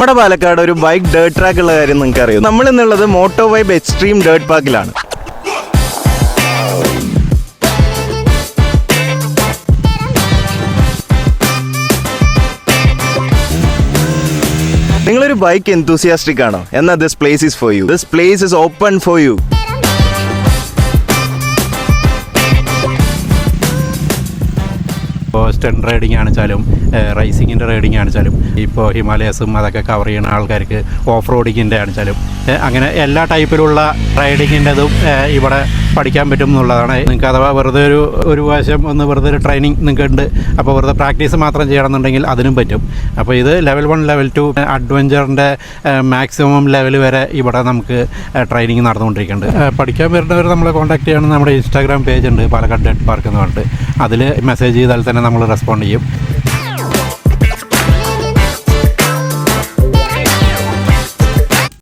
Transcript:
നമ്മുടെ പാലക്കാട് ഒരു bike dirt track ഉള്ള കാര്യം നിങ്ങൾക്ക് അറിയാം. നമ്മൾ ഇന്നുള്ളത് മോട്ടോ വൈബ് എക്സ്ട്രീം ഡേർട്ട് പാർക്കിലാണ്. നിങ്ങളൊരു ബൈക്ക് എന്തൂസിയാസ്റ്റിക് ആണോ? എന്നാൽ this place is for you. This place is open for you. ഇപ്പോൾ സ്റ്റണ്ട് റൈഡിങ് ആണെച്ചാലും റൈസിങ്ങിൻ്റെ റൈഡിങ് ആണെച്ചാലും ഇപ്പോൾ ഹിമാലയസും അതൊക്കെ കവർ ചെയ്യുന്ന ആൾക്കാർക്ക് ഓഫ് റോഡിങ്ങിൻ്റെ ആണെച്ചാലും അങ്ങനെ എല്ലാ ടൈപ്പിലുള്ള റൈഡിങ്ങിൻ്റെതും ഇവിടെ പഠിക്കാൻ പറ്റും എന്നുള്ളതാണ്. നിങ്ങൾക്ക് അഥവാ വെറുതെ ഒരു വശം ഒന്ന് വെറുതെ ഒരു ട്രെയിനിങ് നിങ്ങൾക്ക് ഉണ്ട്, അപ്പോൾ വെറുതെ പ്രാക്ടീസ് മാത്രം ചെയ്യണമെന്നുണ്ടെങ്കിൽ അതിനും പറ്റും. അപ്പോൾ ഇത് ലെവൽ 1 ലെവൽ 2 അഡ്വഞ്ചറിൻ്റെ മാക്സിമം ലെവൽ വരെ ഇവിടെ നമുക്ക് ട്രെയിനിങ് നടന്നുകൊണ്ടിരിക്കുന്നുണ്ട്. പഠിക്കാൻ വരുന്നവർ നമ്മളെ കോൺടാക്ട് ചെയ്യണമെന്ന് നമ്മുടെ ഇൻസ്റ്റാഗ്രാം പേജ് ഉണ്ട്, പാലക്കാട് ഡേർട്ട് പാർക്ക് എന്ന് പറഞ്ഞിട്ട്. അതിൽ മെസ്സേജ് ചെയ്താൽ തന്നെ നമ്മൾ റെസ്പോണ്ട് ചെയ്യും.